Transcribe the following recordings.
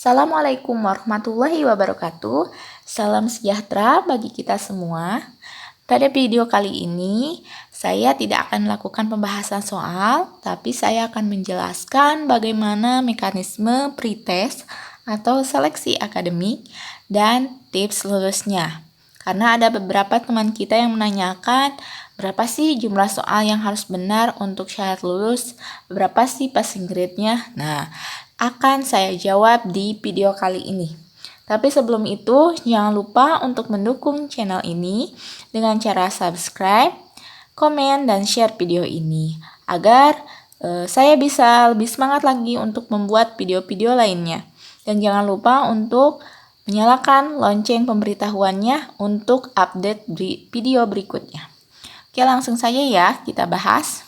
Assalamualaikum warahmatullahi wabarakatuh. Salam sejahtera bagi kita semua. Pada video kali ini, saya tidak akan melakukan pembahasan soal, tapi saya akan menjelaskan bagaimana mekanisme pretest atau seleksi akademik dan tips lulusnya. Karena ada beberapa teman kita yang menanyakan, berapa sih jumlah soal yang harus benar untuk syarat lulus? Berapa sih passing grade-nya? Nah, akan saya jawab di video kali ini. Tapi sebelum itu, jangan lupa untuk mendukung channel ini dengan cara subscribe, komen, dan share video ini agar saya bisa lebih semangat lagi untuk membuat video-video lainnya. Dan jangan lupa untuk menyalakan lonceng pemberitahuannya untuk update video berikutnya. Oke, langsung saja ya kita bahas.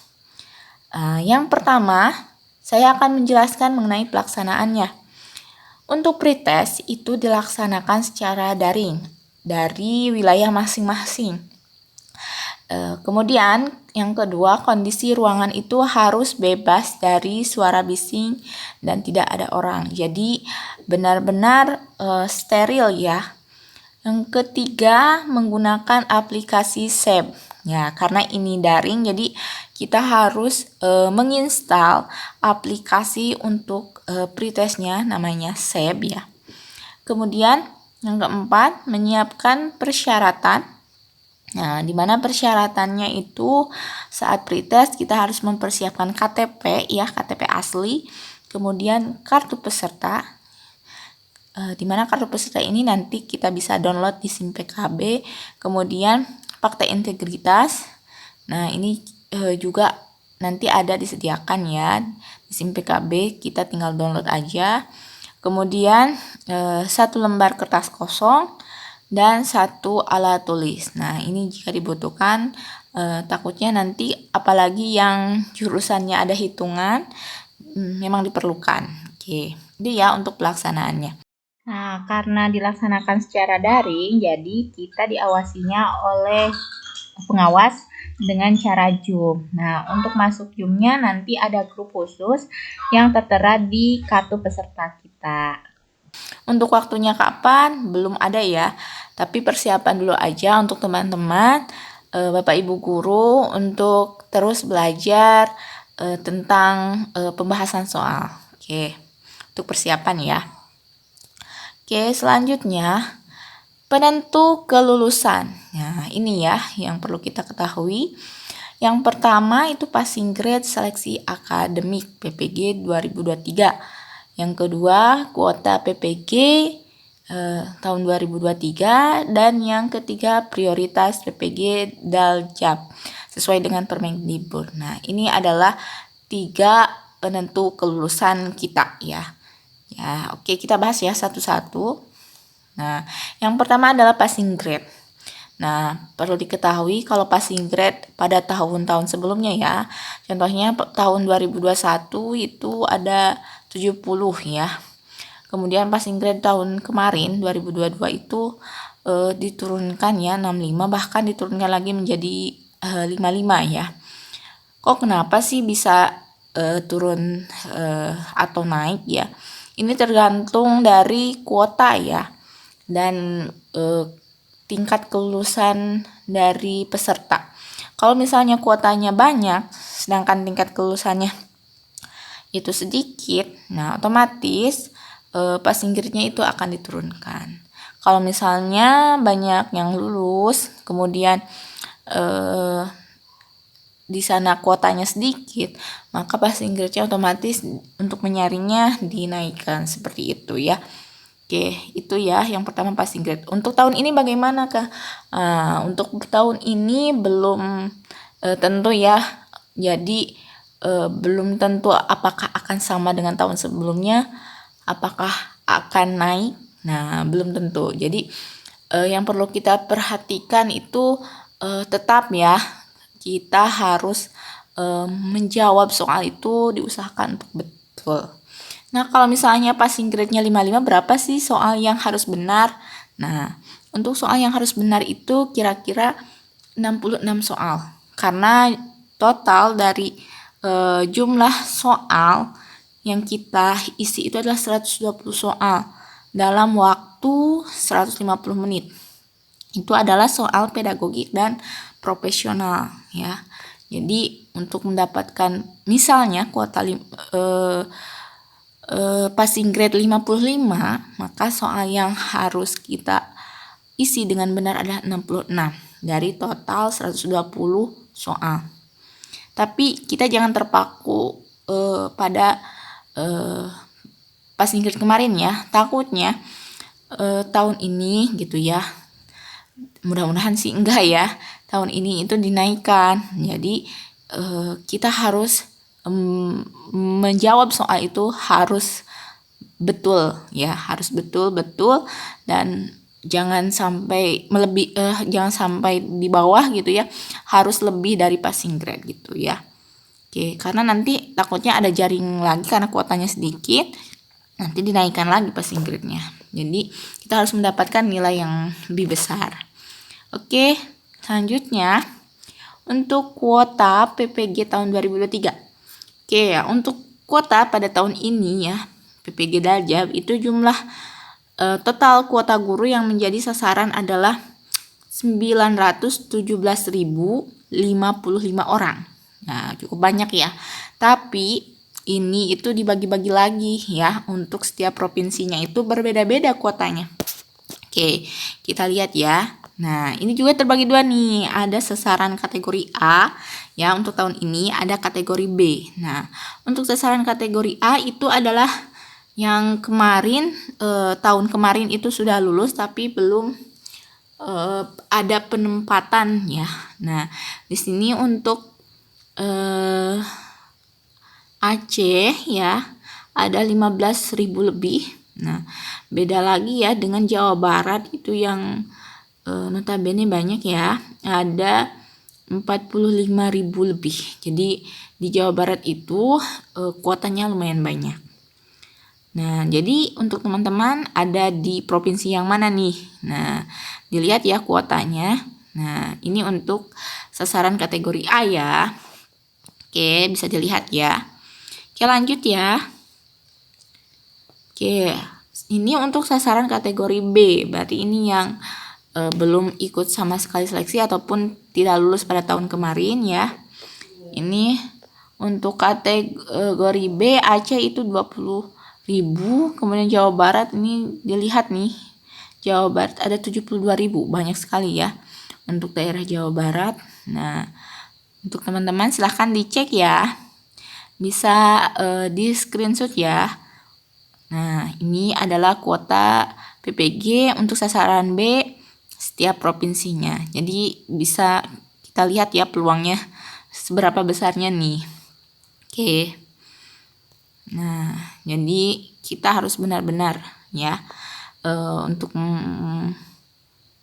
Yang pertama, saya akan menjelaskan mengenai pelaksanaannya. Untuk pretest itu dilaksanakan secara daring dari wilayah masing-masing. Kemudian yang kedua, kondisi ruangan itu harus bebas dari suara bising dan tidak ada orang. Jadi benar-benar steril ya. Yang ketiga, menggunakan aplikasi SEB. Ya, karena ini daring, jadi kita harus menginstal aplikasi untuk pretestnya, namanya SEB ya. Kemudian yang keempat, menyiapkan persyaratan. Nah, di mana persyaratannya itu saat pretest kita harus mempersiapkan KTP ya, KTP asli, kemudian kartu peserta. Di mana kartu peserta ini nanti kita bisa download di SIM PKB, kemudian fakta integritas. Nah, ini juga nanti ada disediakan ya di SIM PKB, kita tinggal download aja. Kemudian 1 lembar kertas kosong dan 1 alat tulis. Nah, ini jika dibutuhkan, takutnya nanti apalagi yang jurusannya ada hitungan, memang diperlukan. Oke, itu ya untuk pelaksanaannya. Nah, karena dilaksanakan secara daring, jadi kita diawasinya oleh pengawas dengan cara Zoom. Nah, untuk masuk Zoom-nya nanti ada grup khusus yang tertera di kartu peserta kita. Untuk waktunya kapan? Belum ada ya. Tapi persiapan dulu aja untuk teman-teman, Bapak Ibu guru untuk terus belajar tentang pembahasan soal. Oke, untuk persiapan ya. Oke, selanjutnya penentu kelulusan. Nah, ini ya yang perlu kita ketahui. Yang pertama itu passing grade seleksi akademik PPG 2023. Yang kedua, kuota PPG tahun 2023, dan yang ketiga prioritas PPG Daljab sesuai dengan Permendikbud. Nah, ini adalah 3 penentu kelulusan kita ya. Ya, oke, kita bahas ya satu-satu. Nah, yang pertama adalah passing grade. Nah, perlu diketahui kalau passing grade pada tahun-tahun sebelumnya ya. Contohnya tahun 2021 itu ada 70 ya. Kemudian passing grade tahun kemarin 2022 itu diturunkan ya 65, bahkan diturunkan lagi menjadi 55 ya. Kok kenapa sih bisa turun atau naik ya? Ini tergantung dari kuota ya, dan tingkat kelulusan dari peserta. Kalau misalnya kuotanya banyak, sedangkan tingkat kelulusannya itu sedikit, nah otomatis passing grade-nya itu akan diturunkan. Kalau misalnya banyak yang lulus, kemudian di sana kuotanya sedikit, maka passing grade-nya otomatis untuk menyaringnya dinaikkan seperti itu ya. Oke, itu ya yang pertama passing grade. Untuk tahun ini bagaimana kah? Untuk tahun ini belum tentu ya. Jadi belum tentu apakah akan sama dengan tahun sebelumnya, apakah akan naik. Nah, belum tentu. Jadi yang perlu kita perhatikan itu tetap ya, kita harus menjawab soal itu, diusahakan untuk betul. Nah, kalau misalnya passing grade-nya 55, berapa sih soal yang harus benar? Nah, untuk soal yang harus benar itu kira-kira 66 soal. Karena total dari jumlah soal yang kita isi itu adalah 120 soal dalam waktu 150 menit. Itu adalah soal pedagogik dan profesional ya. Jadi untuk mendapatkan misalnya kuota passing grade 55, maka soal yang harus kita isi dengan benar adalah 66 dari total 120 soal. Tapi kita jangan terpaku pada passing grade kemarin ya. Takutnya tahun ini gitu ya, mudah-mudahan sih enggak ya, tahun ini itu dinaikkan. Jadi kita harus menjawab soal itu harus betul ya, harus betul-betul dan jangan sampai jangan sampai di bawah gitu ya, harus lebih dari passing grade gitu ya. Oke, karena nanti takutnya ada jaring lagi karena kuotanya sedikit, nanti dinaikkan lagi passing grade-nya. Jadi kita harus mendapatkan nilai yang lebih besar. Oke, selanjutnya untuk kuota PPG tahun 2023. Oke ya, untuk kuota pada tahun ini ya, PPG Daljab itu jumlah total kuota guru yang menjadi sasaran adalah 917.055 orang. Nah, cukup banyak ya. Tapi ini itu dibagi-bagi lagi ya, untuk setiap provinsinya itu berbeda-beda kuotanya. Oke, kita lihat ya. Nah, ini juga terbagi dua nih. Ada sasaran kategori A ya untuk tahun ini, ada kategori B. Nah, untuk sasaran kategori A itu adalah yang kemarin tahun kemarin itu sudah lulus tapi belum ada penempatan ya. Nah, di sini untuk Aceh ya ada 15.000 lebih. Nah, beda lagi ya dengan Jawa Barat itu yang notabene banyak ya, ada 45.000 lebih. Jadi di Jawa Barat itu kuotanya lumayan banyak. Nah, jadi untuk teman-teman ada di provinsi yang mana nih? Nah, dilihat ya kuotanya. Nah, ini untuk sasaran kategori A ya. Oke, bisa dilihat ya. Oke, lanjut ya. Oke, ini untuk sasaran kategori B. Berarti ini yang belum ikut sama sekali seleksi ataupun tidak lulus pada tahun kemarin ya. Ini untuk kategori B Aceh itu 20.000, kemudian Jawa Barat ini dilihat nih, Jawa Barat ada 72.000, banyak sekali ya untuk daerah Jawa Barat. Nah, untuk teman-teman silahkan dicek ya, bisa di screenshot ya. Nah, ini adalah kuota PPG untuk sasaran B setiap provinsinya. Jadi bisa kita lihat ya peluangnya seberapa besarnya nih. Oke. Nah, jadi kita harus benar-benar ya untuk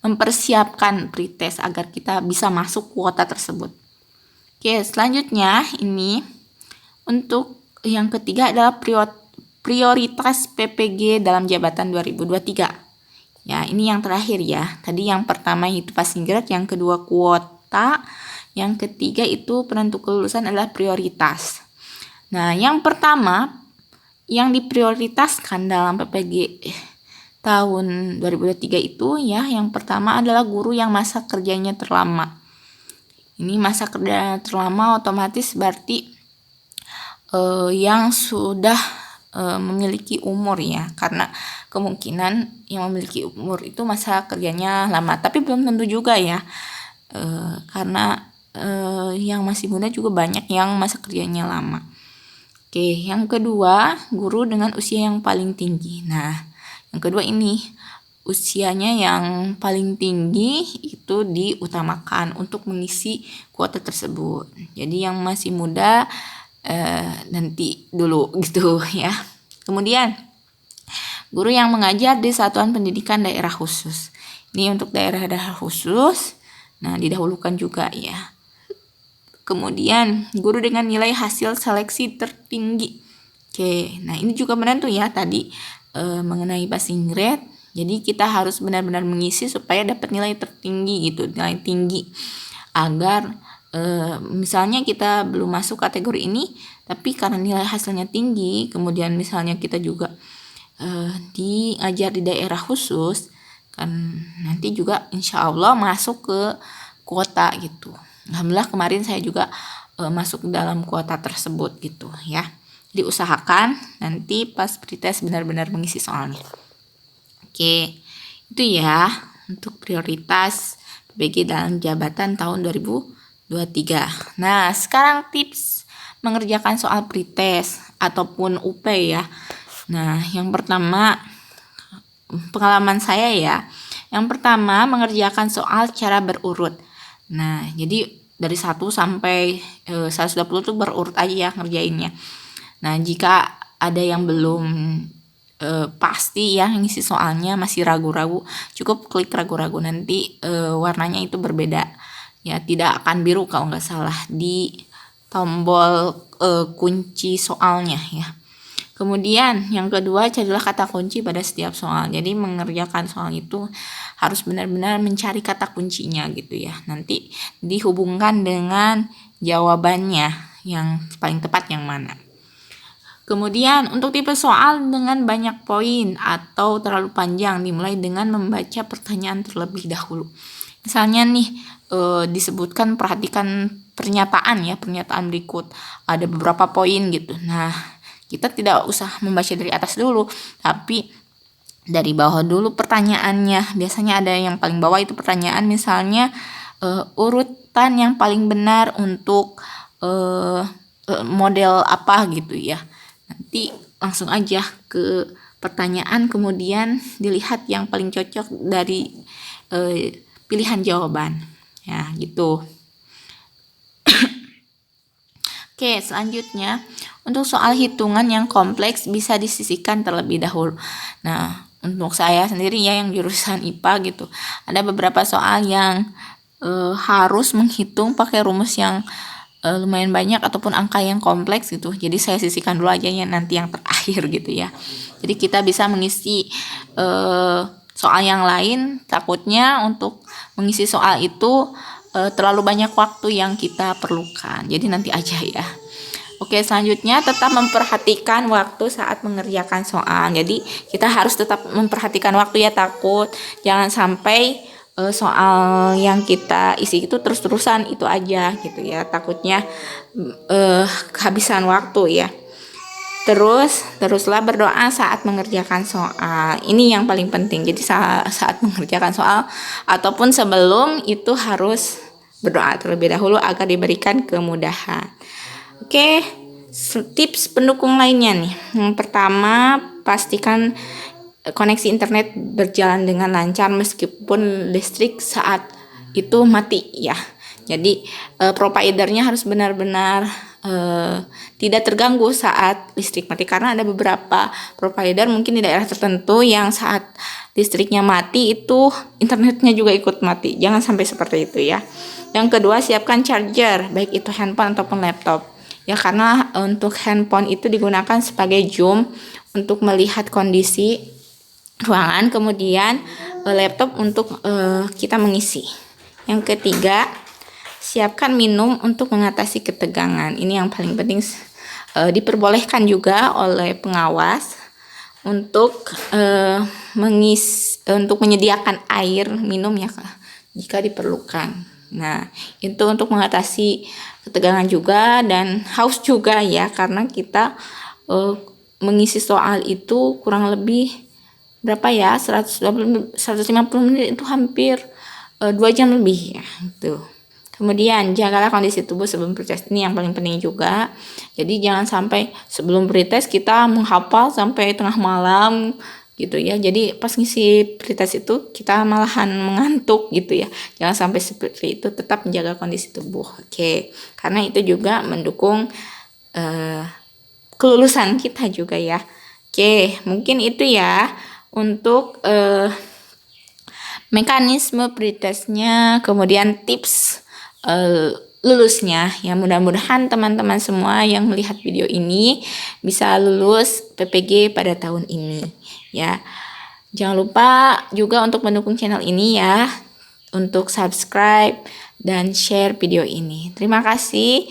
mempersiapkan pretest agar kita bisa masuk kuota tersebut. Oke, selanjutnya ini untuk yang ketiga adalah prioritas PPG dalam jabatan 2023. Ya, ini yang terakhir ya. Tadi yang pertama itu passing grade, yang kedua kuota, yang ketiga itu penentu kelulusan adalah prioritas. Nah, yang pertama yang diprioritaskan dalam PPG tahun 2023 itu ya, yang pertama adalah guru yang masa kerjanya terlama. Ini masa kerja terlama otomatis berarti yang sudah memiliki umur ya, karena kemungkinan yang memiliki umur itu masa kerjanya lama, tapi belum tentu juga ya, karena yang masih muda juga banyak yang masa kerjanya lama. Oke, yang kedua guru dengan usia yang paling tinggi. Nah, yang kedua ini usianya yang paling tinggi itu diutamakan untuk mengisi kuota tersebut. Jadi yang masih muda nanti dulu gitu ya. Kemudian guru yang mengajar di satuan pendidikan daerah khusus. Ini untuk daerah-daerah khusus. Nah, didahulukan juga ya. Kemudian guru dengan nilai hasil seleksi tertinggi. Oke, nah ini juga menentu ya tadi mengenai passing grade. Jadi kita harus benar-benar mengisi supaya dapat nilai tertinggi gitu, nilai tinggi, agar misalnya kita belum masuk kategori ini, tapi karena nilai hasilnya tinggi, kemudian misalnya kita juga diajar di daerah khusus, kan nanti juga insya Allah masuk ke kuota gitu. Alhamdulillah kemarin saya juga masuk dalam kuota tersebut gitu ya. Jadi usahakan nanti pas pretest benar-benar mengisi soalnya. Oke, itu ya untuk prioritas PBG dalam jabatan tahun 2023. Nah, sekarang tips mengerjakan soal pretest ataupun UP ya. Nah, yang pertama pengalaman saya ya. Yang pertama mengerjakan soal cara berurut. Nah, jadi dari 1 sampai 120 tuh berurut aja ya ngerjainnya. Nah, jika ada yang belum pasti ya ngisi soalnya, masih ragu-ragu, cukup klik ragu-ragu, nanti warnanya itu berbeda ya, tidak akan biru kalau nggak salah di tombol kunci soalnya ya. Kemudian yang kedua, carilah kata kunci pada setiap soal. Jadi mengerjakan soal itu harus benar-benar mencari kata kuncinya gitu ya. Nanti dihubungkan dengan jawabannya yang paling tepat yang mana. Kemudian untuk tipe soal dengan banyak poin atau terlalu panjang, dimulai dengan membaca pertanyaan terlebih dahulu. Misalnya nih disebutkan perhatikan pernyataan berikut, ada beberapa poin gitu. Nah, kita tidak usah membaca dari atas dulu, tapi dari bawah dulu pertanyaannya. Biasanya ada yang paling bawah itu pertanyaan, misalnya urutan yang paling benar untuk model apa gitu ya. Nanti langsung aja ke pertanyaan, kemudian dilihat yang paling cocok dari pilihan jawaban ya gitu. Oke, selanjutnya untuk soal hitungan yang kompleks bisa disisihkan terlebih dahulu. Nah, untuk saya sendiri ya yang jurusan IPA gitu, ada beberapa soal yang harus menghitung pakai rumus yang lumayan banyak ataupun angka yang kompleks gitu. Jadi saya sisihkan dulu aja ya nanti yang terakhir gitu ya. Jadi kita bisa mengisi soal yang lain, takutnya untuk mengisi soal itu terlalu banyak waktu yang kita perlukan. Jadi nanti aja ya. Oke, selanjutnya tetap memperhatikan waktu saat mengerjakan soal. Jadi kita harus tetap memperhatikan waktu ya, takut jangan sampai soal yang kita isi itu terus-terusan itu aja gitu ya, takutnya kehabisan waktu ya. Teruslah berdoa saat mengerjakan soal. Ini yang paling penting. Jadi saat mengerjakan soal ataupun sebelum itu harus berdoa terlebih dahulu agar diberikan kemudahan. Oke, tips pendukung lainnya nih. Yang pertama, pastikan koneksi internet berjalan dengan lancar meskipun listrik saat itu mati ya. Jadi providernya harus benar-benar tidak terganggu saat listrik mati, karena ada beberapa provider mungkin di daerah tertentu yang saat listriknya mati itu internetnya juga ikut mati. Jangan sampai seperti itu ya. Yang kedua, siapkan charger, baik itu handphone ataupun laptop. Ya, karena untuk handphone itu digunakan sebagai zoom untuk melihat kondisi ruangan, kemudian laptop untuk kita mengisi. Yang ketiga, siapkan minum untuk mengatasi ketegangan. Ini yang paling penting, diperbolehkan juga oleh pengawas untuk untuk menyediakan air minum ya jika diperlukan. Nah, itu untuk mengatasi ketegangan juga dan haus juga ya, karena kita mengisi soal itu kurang lebih berapa ya, 150 menit, itu hampir 2 jam lebih ya gitu. Kemudian jagalah kondisi tubuh sebelum pretest, ini yang paling penting juga. Jadi jangan sampai sebelum pretest kita menghafal sampai tengah malam gitu ya. Jadi pas ngisi pretest itu kita malahan mengantuk gitu ya. Jangan sampai seperti itu, tetap menjaga kondisi tubuh. Oke. Karena itu juga mendukung kelulusan kita juga ya. Oke, mungkin itu ya untuk mekanisme pretestnya, kemudian tips lulusnya ya. Mudah-mudahan teman-teman semua yang melihat video ini bisa lulus PPG pada tahun ini ya. Jangan lupa juga untuk mendukung channel ini ya, untuk subscribe dan share video ini. Terima kasih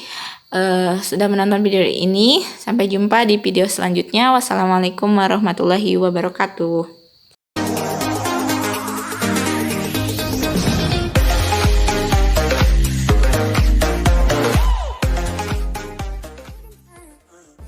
sudah menonton video ini. Sampai jumpa di video selanjutnya. Wassalamualaikum warahmatullahi wabarakatuh.